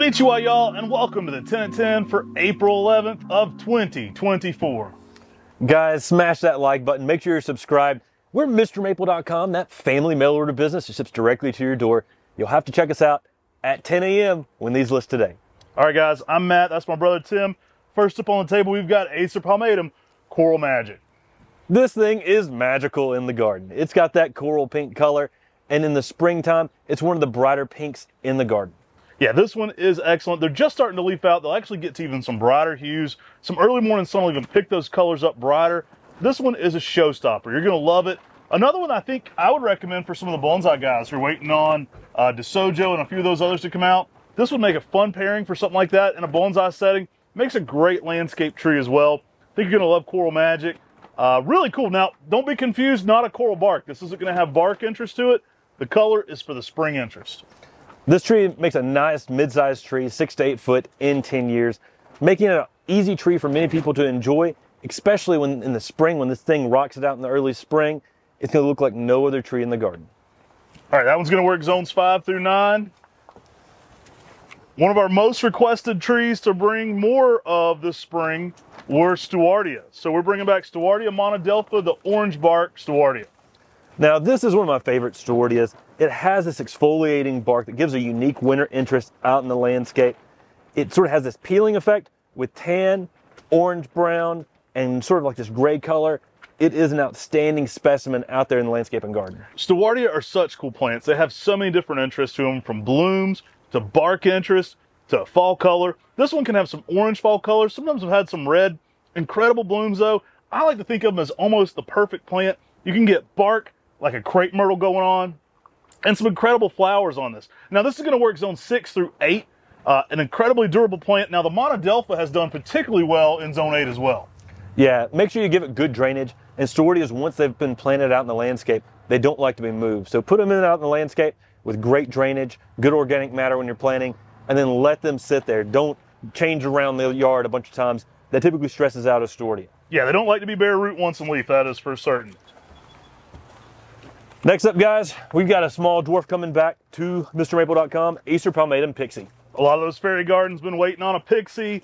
Konnichiwa, y'all, and welcome to the 10 at 10 for April 11th of 2024. Guys, smash that like button. Make sure you're subscribed. We're MrMaple.com, that family mail order business that ships directly to your door. You'll have to check us out at 10 a.m. when these list today. All right, guys, I'm Matt. That's my brother, Tim. First up on the table, we've got Acer palmatum, Coral Magic. This thing is magical in the garden. It's got that coral pink color, and in the springtime, it's one of the brighter pinks in the garden. Yeah, this one is excellent. They're just starting to leaf out. They'll actually get to even some brighter hues. Some early morning sun will even pick those colors up brighter. This one is a showstopper. You're going to love it. Another one I think I would recommend for some of the bonsai guys who are waiting on DeSojo and a few of those others to come out. This would make a fun pairing for something like that in a bonsai setting. Makes a great landscape tree as well. I think you're going to love Coral Magic. Really cool. Now, don't be confused, not a coral bark. This isn't going to have bark interest to it. The color is for the spring interest. This tree makes a nice mid-sized tree, 6 to 8 foot in 10 years, making it an easy tree for many people to enjoy, especially when in the spring, when this thing rocks it out in the early spring. It's going to look like no other tree in the garden. All right, that one's going to work zones 5 through 9. One of our most requested trees to bring more of this spring were Stewartia. So we're bringing back Stewartia monadelpha, the orange bark Stewartia. Now, this is one of my favorite Stewartias. It has this exfoliating bark that gives a unique winter interest out in the landscape. It sort of has this peeling effect with tan, orange, brown, and sort of like this gray color. It is an outstanding specimen out there in the landscape and garden. Stewartia are such cool plants. They have so many different interests to them, from blooms to bark interest to fall color. This one can have some orange fall color. Sometimes I've had some red. Incredible blooms though. I like to think of them as almost the perfect plant. You can get bark like a crepe myrtle going on, and some incredible flowers on this. Now this is going to work zone 6 through 8, an incredibly durable plant. Now the monadelpha has done particularly well in zone 8 as well. Yeah, make sure you give it good drainage. And Stewartias, once they've been planted out in the landscape, they don't like to be moved. So put them out in the landscape with great drainage, good organic matter when you're planting, and then let them sit there. Don't change around the yard a bunch of times. That typically stresses out a Stewartia. Yeah, they don't like to be bare root once in leaf, that is for certain. Next up, guys, we've got a small dwarf coming back to MrMaple.com, Acer palmatum Pixie. A lot of those fairy gardens been waiting on a Pixie.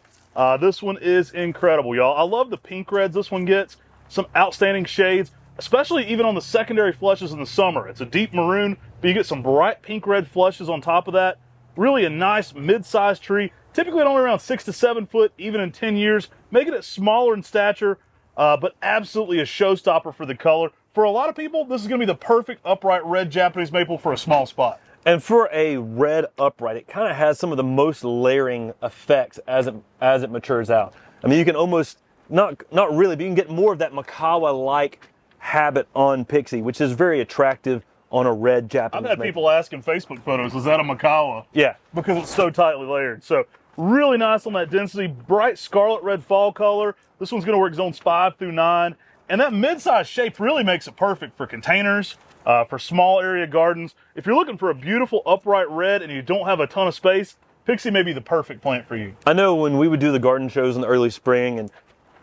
This one is incredible, y'all. I love the pink reds this one gets. Some outstanding shades, especially even on the secondary flushes in the summer. It's a deep maroon, but you get some bright pink red flushes on top of that. Really a nice mid-sized tree, typically at only around 6 to 7 foot, even in 10 years, making it smaller in stature, but absolutely a showstopper for the color. For a lot of people, this is going to be the perfect upright red Japanese maple for a small spot. And for a red upright, it kind of has some of the most layering effects as it matures out. I mean, you can almost, not really, but you can get more of that Makawa-like habit on Pixie, which is very attractive on a red Japanese maple. I've had people ask in Facebook photos, is that a Makawa? Yeah. Because it's so tightly layered. So really nice on that density, bright scarlet red fall color. This one's going to work zones 5 through 9. And that mid-sized shape really makes it perfect for containers, for small area gardens. If you're looking for a beautiful upright red and you don't have a ton of space, Pixie may be the perfect plant for you. I know when we would do the garden shows in the early spring and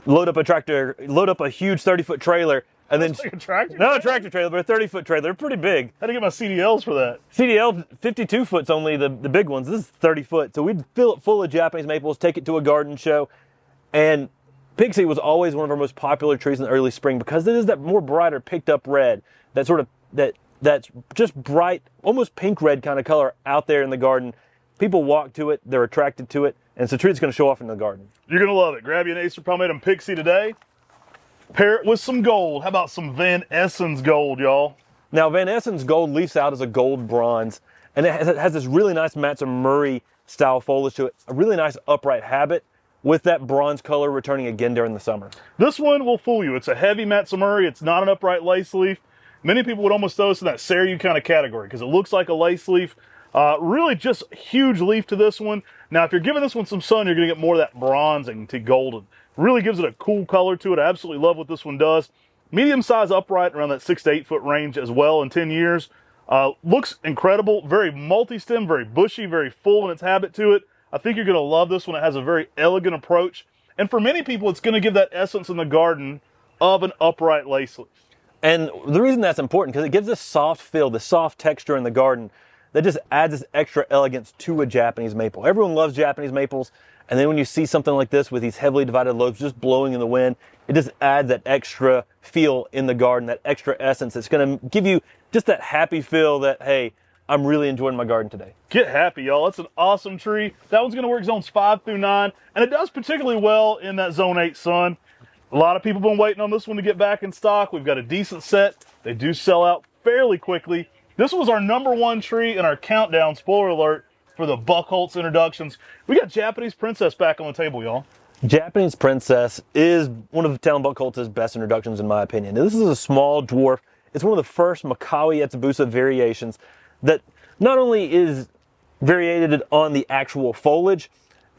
load up a huge 30-foot trailer, and then like a tractor? Not a tractor trailer, but a 30-foot trailer. They're pretty big. Had to get my CDLs for that. CDL 52 foot's only the big ones. This is 30 foot. So we'd fill it full of Japanese maples, take it to a garden show, and Pixie was always one of our most popular trees in the early spring because it is that more brighter picked up red, that sort of that's just bright, almost pink red kind of color out there in the garden. People walk to it, they're attracted to it, and it's a tree that's going to show off in the garden. You're going to love it. Grab you an Acer palmatum Pixie today. Pair it with some gold. How about some Van Essen's gold, y'all? Now, Van Essen's gold leafs out as a gold bronze, and it has this really nice Matsumuri style foliage to it, a really nice upright habit, with that bronze color returning again during the summer. This one will fool you. It's a heavy Matsumuri. It's not an upright lace leaf. Many people would almost throw this in that Seiryu kind of category because it looks like a lace leaf. Really just huge leaf to this one. Now, if you're giving this one some sun, you're going to get more of that bronzing to golden. Really gives it a cool color to it. I absolutely love what this one does. Medium size upright around that 6 to 8 foot range as well in 10 years. Looks incredible. Very multi-stem, very bushy, very full in its habit to it. I think you're going to love this one. It has a very elegant approach. And for many people, it's going to give that essence in the garden of an upright lace leaf. And the reason that's important, because it gives this soft feel, this soft texture in the garden that just adds this extra elegance to a Japanese maple. Everyone loves Japanese maples, and then when you see something like this with these heavily divided lobes just blowing in the wind, it just adds that extra feel in the garden, that extra essence. It's going to give you just that happy feel that, hey, I'm really enjoying my garden today. Get happy, y'all. It's an awesome tree. That one's going to work zones 5 through 9, and it does particularly well in that zone 8 sun. A lot of people have been waiting on this one to get back in stock. We've got a decent set. They do sell out fairly quickly. This was our #1 tree in our countdown, spoiler alert, for the Buchholz introductions. We got Japanese Princess back on the table, y'all. Japanese Princess is one of Talon Buchholz's best introductions, in my opinion. Now, this is a small dwarf. It's one of the first Makawi Yetsubusa variations that not only is variated on the actual foliage,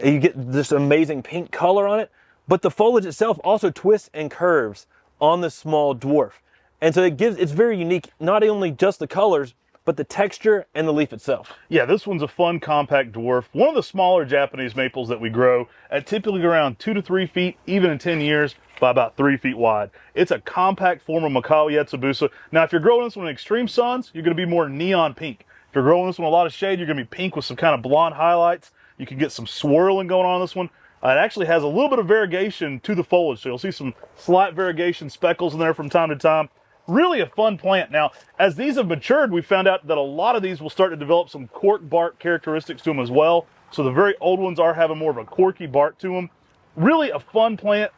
you get this amazing pink color on it, but the foliage itself also twists and curves on the small dwarf. And so it's very unique, not only just the colors, but the texture and the leaf itself. Yeah, this one's a fun, compact dwarf. One of the smaller Japanese maples that we grow at typically around 2 to 3 feet, even in 10 years, by about 3 feet wide. It's a compact form of Makawi Yetsubusa. Now, if you're growing this one in extreme suns, you're going to be more neon pink. If you're growing this one in a lot of shade, you're going to be pink with some kind of blonde highlights. You can get some swirling going on this one. It actually has a little bit of variegation to the foliage, so you'll see some slight variegation speckles in there from time to time. Really a fun plant. Now, as these have matured, we found out that a lot of these will start to develop some cork bark characteristics to them as well. So the very old ones are having more of a corky bark to them. Really a fun plant,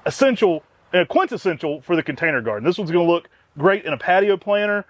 essential, quintessential for the container garden. This one's going to look great in a patio planter.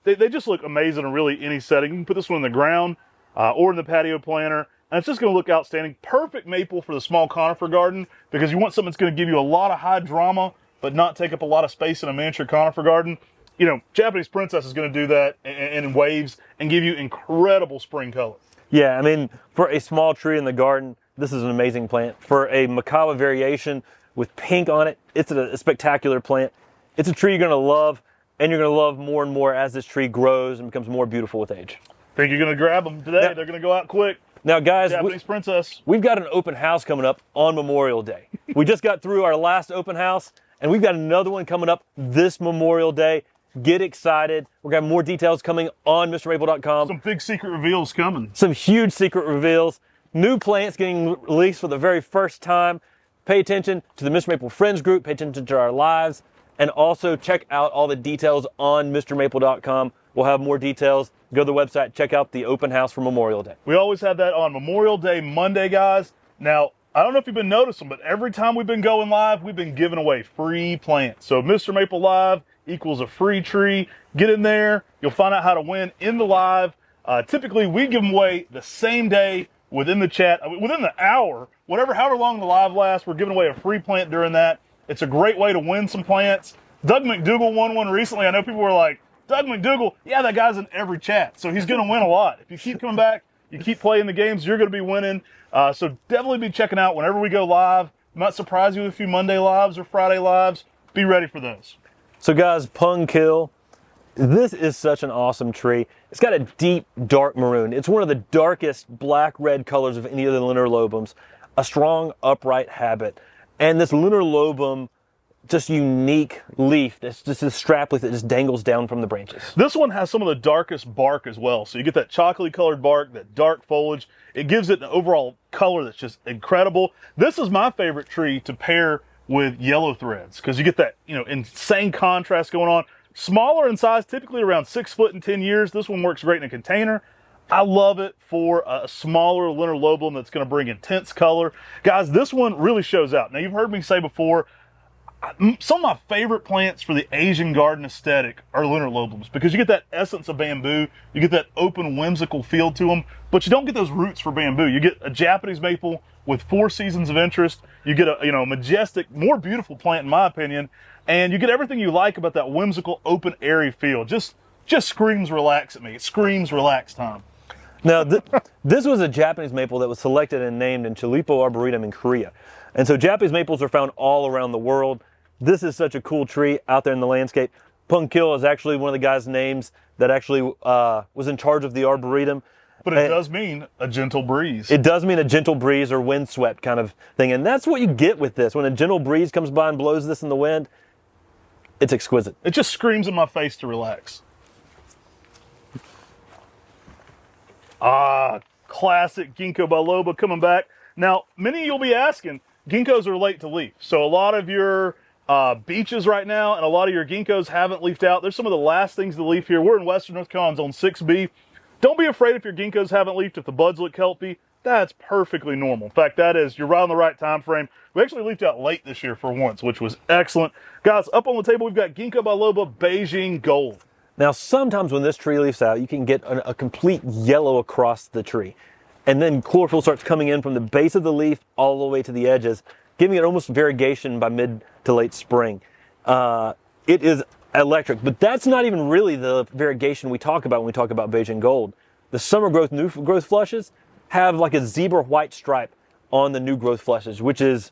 They just look amazing in really any setting. You can put this one in the ground or in the patio planter, and it's just going to look outstanding. Perfect maple for the small conifer garden because you want something that's going to give you a lot of high drama but not take up a lot of space in a miniature conifer garden. You know, Japanese Princess is going to do that in waves and give you incredible spring color. Yeah, I mean, for a small tree in the garden, this is an amazing plant. For a Makawa variation with pink on it, it's a spectacular plant. It's a tree you're going to love, and you're going to love more and more as this tree grows and becomes more beautiful with age. Think you're going to grab them today? They're going to go out quick. Now, guys, Japanese Princess. We've got an open house coming up on Memorial Day. We just got through our last open house, and we've got another one coming up this Memorial Day. Get excited. We're going to have more details coming on MrMaple.com. Some big secret reveals coming. Some huge secret reveals. New plants getting released for the very first time. Pay attention to the Mr. Maple Friends group. Pay attention to our lives. And also check out all the details on MrMaple.com. We'll have more details. Go to the website. Check out the open house for Memorial Day. We always have that on Memorial Day Monday, guys. Now, I don't know if you've been noticing, but every time we've been going live, we've been giving away free plants. So Mr. Maple Live equals a free tree. Get in there. You'll find out how to win in the live. Typically, we give them away the same day within the chat, within the hour, however long the live lasts. We're giving away a free plant during that. It's a great way to win some plants. Doug McDougal won one recently. I know people were like, Doug McDougal, yeah, that guy's in every chat. So he's going to win a lot. If you keep coming back, you keep playing the games, you're going to be winning. So definitely be checking out whenever we go live. Might surprise you with a few Monday lives or Friday lives. Be ready for those. So guys, Pung Kil, this is such an awesome tree. It's got a deep, dark maroon. It's one of the darkest black-red colors of any of the lunar lobums. A strong, upright habit. And this lunar lobum, just unique leaf. It's just a strap leaf that just dangles down from the branches. This one has some of the darkest bark as well. So you get that chocolatey colored bark, that dark foliage. It gives it an overall color that's just incredible. This is my favorite tree to pair with yellow threads because you get that, insane contrast going on. Smaller in size, typically around 6 foot in 10 years. This one works great in a container. I love it for a smaller lunar lobulum that's going to bring intense color. Guys, this one really shows out. Now, you've heard me say before, some of my favorite plants for the Asian garden aesthetic are lunar lobulums because you get that essence of bamboo, you get that open, whimsical feel to them, but you don't get those roots for bamboo. You get a Japanese maple with 4 seasons of interest. You get a majestic, more beautiful plant in my opinion, and you get everything you like about that whimsical, open, airy feel. Just screams relax at me. It screams relax time. Now, this was a Japanese maple that was selected and named in Chilipo Arboretum in Korea. And so Japanese maples are found all around the world. This is such a cool tree out there in the landscape. Pung Kil is actually one of the guys' names that actually was in charge of the Arboretum. But it does mean a gentle breeze. It does mean a gentle breeze or windswept kind of thing. And that's what you get with this. When a gentle breeze comes by and blows this in the wind, it's exquisite. It just screams in my face to relax. Classic Ginkgo biloba coming back. Now, many of you'll be asking, Ginkgos are late to leaf. So a lot of your beeches right now and a lot of your Ginkgos haven't leafed out. They're some of the last things to leaf here. We're in Western North Carolina, Zone 6B. Don't be afraid if your Ginkgos haven't leafed, if the buds look healthy. That's perfectly normal. In fact, you're right on the right time frame. We actually leafed out late this year for once, which was excellent. Guys, up on the table, we've got Ginkgo biloba Beijing Gold. Now, sometimes when this tree leaves out, you can get a complete yellow across the tree. And then chlorophyll starts coming in from the base of the leaf all the way to the edges, giving it almost variegation by mid to late spring. It is electric, but that's not even really the variegation we talk about when we talk about Beijing Gold. The summer growth, new growth flushes have like a zebra white stripe on the new growth flushes, which is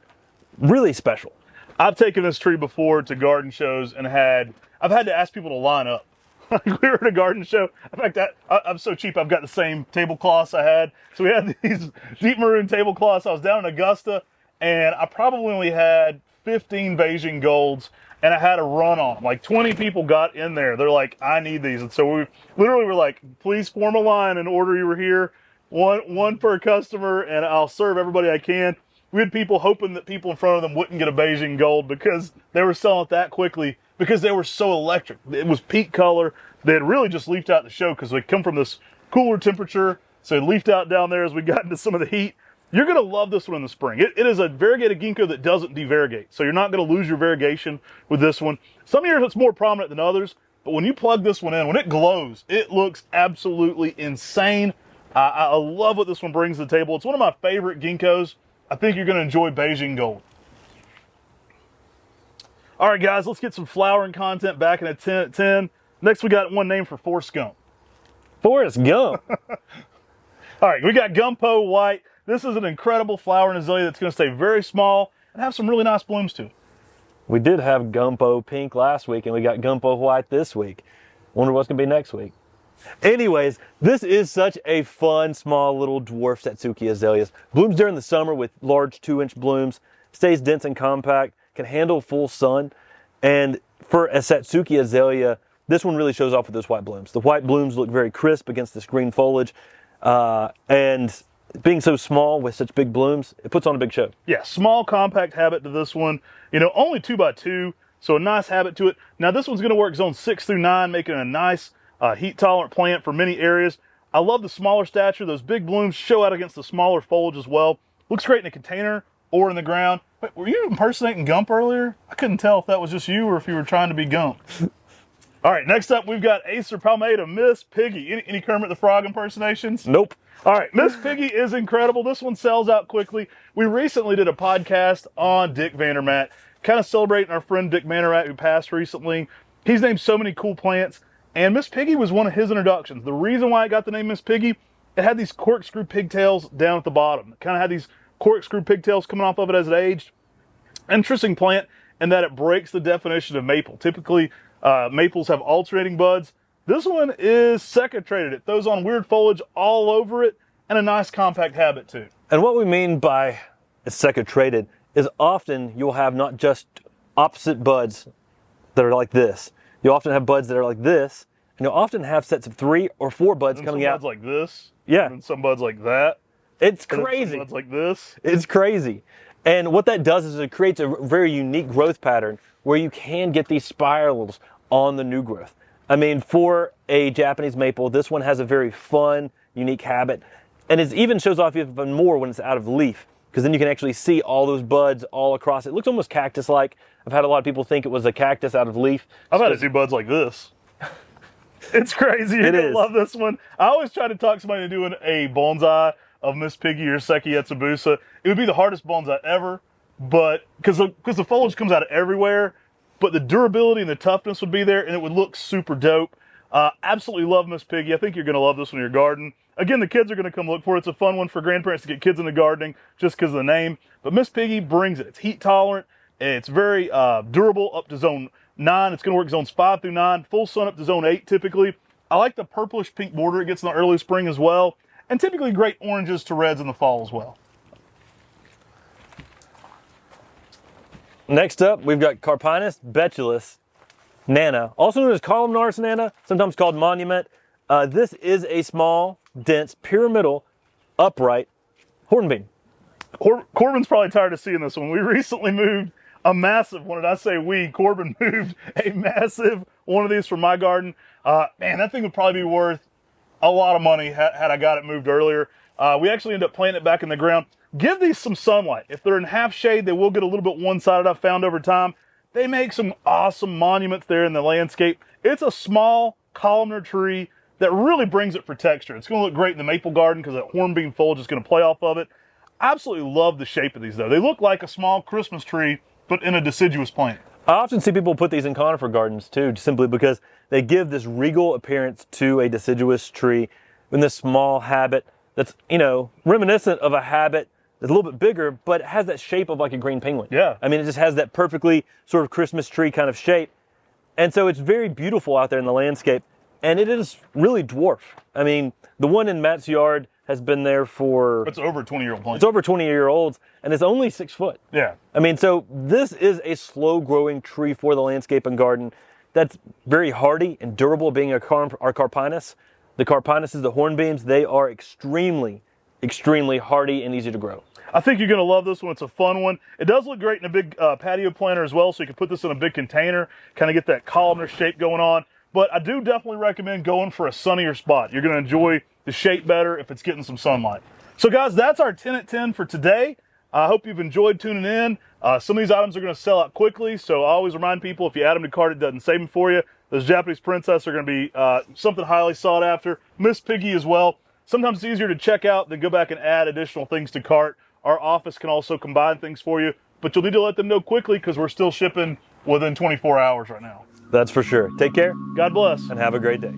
really special. I've taken this tree before to garden shows and I've had to ask people to line up. We were at a garden show. In fact, I'm so cheap, I've got the same tablecloths I had. So we had these deep maroon tablecloths. I was down in Augusta, and I probably only had 15 Beijing Golds, and I had a run on them. Like 20 people got in there. They're like, I need these. And so we literally were like, please form a line in order you were here. One per customer, and I'll serve everybody I can. We had people hoping that people in front of them wouldn't get a Beijing Gold because they were selling it that quickly, because they were so electric. It was peak color. They had really just leafed out the show because they come from this cooler temperature. So they leafed out down there as we got into some of the heat. You're going to love this one in the spring. It is a variegated ginkgo that doesn't devariegate. So you're not going to lose your variegation with this one. Some years it's more prominent than others, but when you plug this one in, when it glows, it looks absolutely insane. I love what this one brings to the table. It's one of my favorite ginkgos. I think you're going to enjoy Beijing Gold. All right, guys, let's get some flowering content back in a 10 at 10. Next, we got one name for Forrest Gump. Forrest Gump. All right, we got Gumpo White. This is an incredible flowering azalea that's going to stay very small and have some really nice blooms to it. We did have Gumpo Pink last week, and we got Gumpo White this week. Wonder what's going to be next week. Anyways, this is such a fun, small little dwarf Satsuki azaleas. Blooms during the summer with large 2-inch blooms, stays dense and compact, can handle full sun. And for a Satsuki azalea, this one really shows off with those white blooms. The white blooms look very crisp against this green foliage. And being so small with such big blooms, it puts on a big show. Yeah, small, compact habit to this one. You know, only 2x2, so a nice habit to it. Now, this one's going to work zone 6 through 9, making a nice heat-tolerant plant for many areas. I love the smaller stature. Those big blooms show out against the smaller foliage as well. Looks great in a container or in the ground. Wait, were you impersonating Gump earlier? I couldn't tell if that was just you or if you were trying to be Gump. All right, next up, we've got Acer palmatum, Miss Piggy. Any Kermit the Frog impersonations? Nope. All right, Miss Piggy is incredible. This one sells out quickly. We recently did a podcast on Dick Vandermatt, kind of celebrating our friend Dick Vandermatt who passed recently. He's named so many cool plants, and Miss Piggy was one of his introductions. The reason why it got the name Miss Piggy, it had these corkscrew pigtails down at the bottom. It kind of had these corkscrew pigtails coming off of it as it aged. Interesting plant in that it breaks the definition of maple. Typically, maples have alternating buds. This one is secaturated. It throws on weird foliage all over it and a nice compact habit too. And what we mean by secaturated is often you'll have not just opposite buds that are like this. You often have buds that are like this, and you'll often have sets of 3 or 4 buds coming out. Some buds like this. Yeah. And some buds like that. It's crazy. Some buds like this. It's crazy. And what that does is it creates a very unique growth pattern where you can get these spirals on the new growth. I mean, for a Japanese maple, this one has a very fun, unique habit. And it even shows off even more when it's out of leaf, because then you can actually see all those buds all across it. It looks almost cactus-like. I've had a lot of people think it was a cactus out of leaf. I've had to do buds like this. It's crazy. You're gonna love this one. I always try to talk somebody into doing a bonsai of Miss Piggy or Seki Etsubusa. It would be the hardest bonsai ever, but because the foliage comes out of everywhere, but the durability and the toughness would be there, and it would look super dope. Absolutely love Miss Piggy. I think you're going to love this one in your garden. Again, the kids are going to come look for it. It's a fun one for grandparents to get kids into gardening just because of the name. But Miss Piggy brings it. It's heat tolerant. It's very durable up to zone 9. It's going to work zones 5 through 9. Full sun up to zone 8 typically. I like the purplish pink border it gets in the early spring as well. And typically great oranges to reds in the fall as well. Next up, we've got Carpinus betulus Nana, also known as columnar Nana, sometimes called monument. This is a small, dense, pyramidal, upright hornbeam. Corbin's probably tired of seeing this one. We recently moved a massive one, and I say we, Corbin moved a massive one of these from my garden. Man, that thing would probably be worth a lot of money had I got it moved earlier. We actually ended up planting it back in the ground. Give these some sunlight. If they're in half shade, they will get a little bit one-sided, I've found over time. They make some awesome monuments there in the landscape. It's a small columnar tree that really brings it for texture. It's going to look great in the maple garden because that hornbeam foliage is going to play off of it. I absolutely love the shape of these though. They look like a small Christmas tree, but in a deciduous plant. I often see people put these in conifer gardens too, simply because they give this regal appearance to a deciduous tree in this small habit that's, you know, reminiscent of a habit that's a little bit bigger, but it has that shape of like a green penguin. Yeah. I mean, it just has that perfectly sort of Christmas tree kind of shape. And so it's very beautiful out there in the landscape, and it is really dwarf. I mean, the one in Matt's yard has been there for... It's over a 20-year-old plant. It's over 20-year-olds, and it's only 6 foot. Yeah. I mean, so this is a slow-growing tree for the landscape and garden that's very hardy and durable, being our Carpinus. The Carpinus is the hornbeams. They are extremely, extremely hardy and easy to grow. I think you're going to love this one. It's a fun one. It does look great in a big patio planter as well, so you can put this in a big container, kind of get that columnar shape going on. But I do definitely recommend going for a sunnier spot. You're going to enjoy the shape better if it's getting some sunlight. So guys, that's our 10 at 10 for today. I hope you've enjoyed tuning in. Some of these items are going to sell out quickly, so I always remind people, if you add them to cart, it doesn't save them for you. Those Japanese princess are going to be something highly sought after. Miss Piggy as well. Sometimes it's easier to check out than go back and add additional things to cart. Our office can also combine things for you, but you'll need to let them know quickly because we're still shipping within 24 hours right now. That's for sure. Take care. God bless. And have a great day.